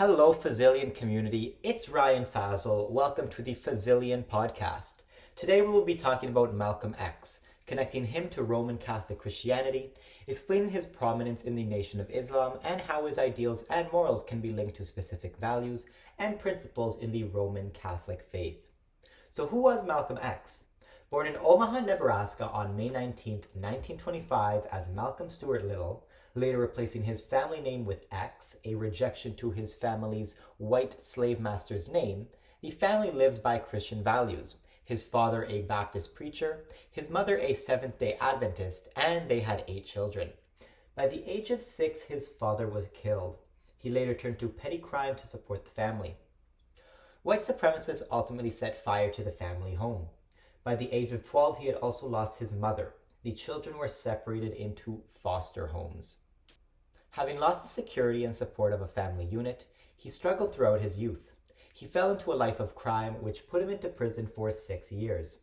Hello, Fazilian community. It's Ryan Fazl. Welcome to the Fazilian podcast. Today we will be talking about Malcolm X, connecting him to Roman Catholic Christianity, explaining his prominence in the Nation of Islam, and how his ideals and morals can be linked to specific values and principles in the Roman Catholic faith. So who was Malcolm X? Born in Omaha, Nebraska on May 19, 1925 as Malcolm Stewart Little, later replacing his family name with X, a rejection to his family's white slave master's name, the family lived by Christian values. His father a Baptist preacher, his mother a Seventh-day Adventist, and they had 8 children. By the age of 6, his father was killed. He later turned to petty crime to support the family. White supremacists ultimately set fire to the family home. By the age of 12, he had also lost his mother. The children were separated into foster homes. Having lost the security and support of a family unit, he struggled throughout his youth. He fell into a life of crime, which put him into prison for 6 years.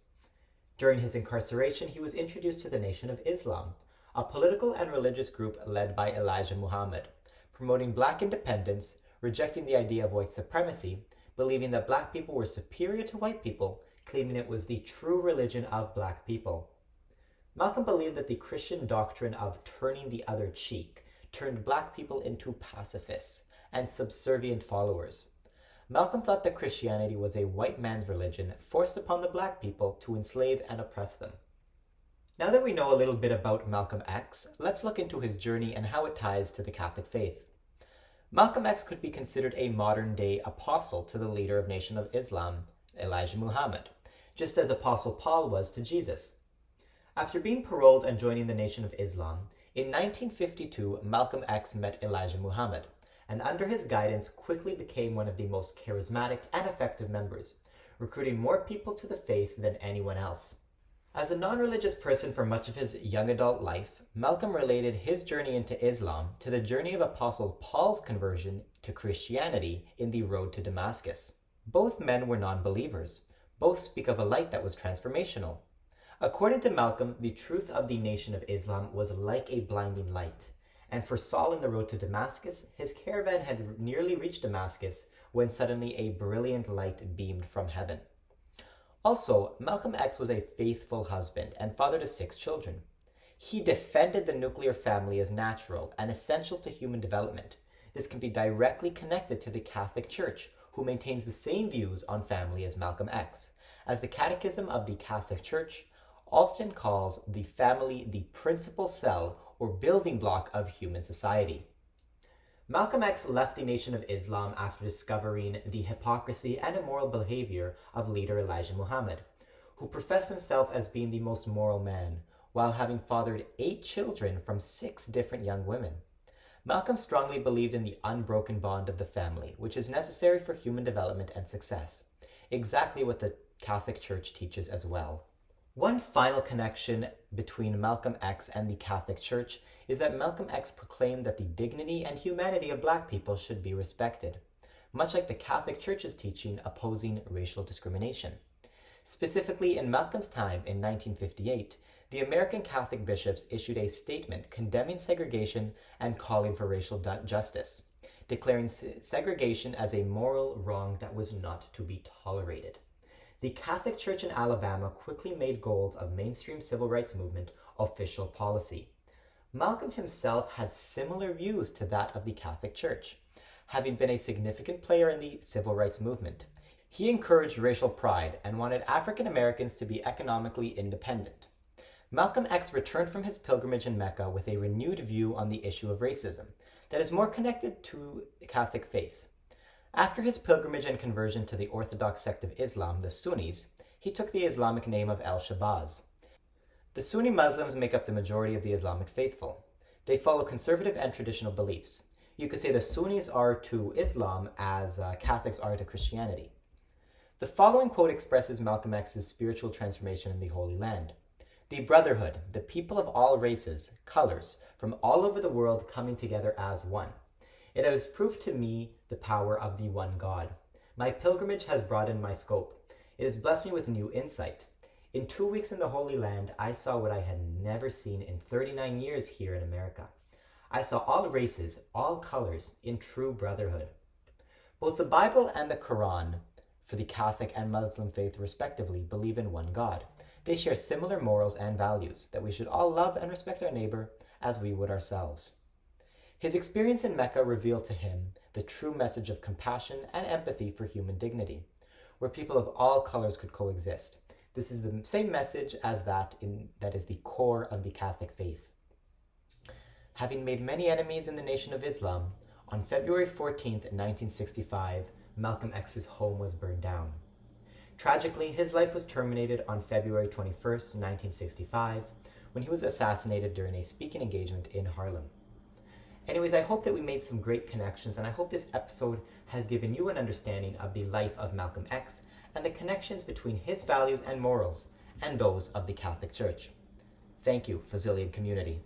During his incarceration, he was introduced to the Nation of Islam, a political and religious group led by Elijah Muhammad, promoting black independence, rejecting the idea of white supremacy, believing that black people were superior to white people, claiming it was the true religion of black people. Malcolm believed that the Christian doctrine of turning the other cheek turned black people into pacifists and subservient followers. Malcolm thought that Christianity was a white man's religion forced upon the black people to enslave and oppress them. Now that we know a little bit about Malcolm X, let's look into his journey and how it ties to the Catholic faith. Malcolm X could be considered a modern-day apostle to the leader of Nation of Islam, Elijah Muhammad, just as Apostle Paul was to Jesus. After being paroled and joining the Nation of Islam, in 1952, Malcolm X met Elijah Muhammad, and under his guidance quickly became one of the most charismatic and effective members, recruiting more people to the faith than anyone else. As a non-religious person for much of his young adult life, Malcolm related his journey into Islam to the journey of Apostle Paul's conversion to Christianity in the road to Damascus. Both men were non-believers. Both speak of a light that was transformational. According to Malcolm, the truth of the Nation of Islam was like a blinding light. And for Saul in the road to Damascus, his caravan had nearly reached Damascus when suddenly a brilliant light beamed from heaven. Also, Malcolm X was a faithful husband and father to 6 children. He defended the nuclear family as natural and essential to human development. This can be directly connected to the Catholic Church, who maintains the same views on family as Malcolm X, as the Catechism of the Catholic Church often calls the family the principal cell or building block of human society. Malcolm X left the Nation of Islam after discovering the hypocrisy and immoral behavior of leader Elijah Muhammad, who professed himself as being the most moral man, while having fathered 8 children from 6 different young women. Malcolm strongly believed in the unbroken bond of the family, which is necessary for human development and success, exactly what the Catholic Church teaches as well. One final connection between Malcolm X and the Catholic Church is that Malcolm X proclaimed that the dignity and humanity of black people should be respected, much like the Catholic Church's teaching opposing racial discrimination. Specifically, in Malcolm's time in 1958, the American Catholic bishops issued a statement condemning segregation and calling for racial justice, declaring segregation as a moral wrong that was not to be tolerated. The Catholic Church in Alabama quickly made goals of mainstream civil rights movement official policy. Malcolm himself had similar views to that of the Catholic Church, having been a significant player in the civil rights movement. He encouraged racial pride and wanted African Americans to be economically independent. Malcolm X returned from his pilgrimage in Mecca with a renewed view on the issue of racism that is more connected to the Catholic faith. After his pilgrimage and conversion to the Orthodox sect of Islam, the Sunnis, he took the Islamic name of al-Shabazz. The Sunni Muslims make up the majority of the Islamic faithful. They follow conservative and traditional beliefs. You could say the Sunnis are to Islam as Catholics are to Christianity. The following quote expresses Malcolm X's spiritual transformation in the Holy Land. The brotherhood, the people of all races, colors, from all over the world coming together as one. It has proved to me the power of the one God. My pilgrimage has broadened my scope. It has blessed me with new insight. In 2 weeks in the Holy Land, I saw what I had never seen in 39 years here in America. I saw all races, all colors, in true brotherhood. Both the Bible and the Quran, for the Catholic and Muslim faith respectively, believe in one God. They share similar morals and values, that we should all love and respect our neighbor as we would ourselves. His experience in Mecca revealed to him the true message of compassion and empathy for human dignity, where people of all colors could coexist. This is the same message as that is the core of the Catholic faith. Having made many enemies in the Nation of Islam, on February 14th, 1965, Malcolm X's home was burned down. Tragically, his life was terminated on February 21st, 1965, when he was assassinated during a speaking engagement in Harlem. Anyways, I hope that we made some great connections, and I hope this episode has given you an understanding of the life of Malcolm X and the connections between his values and morals and those of the Catholic Church. Thank you, Fazilian community.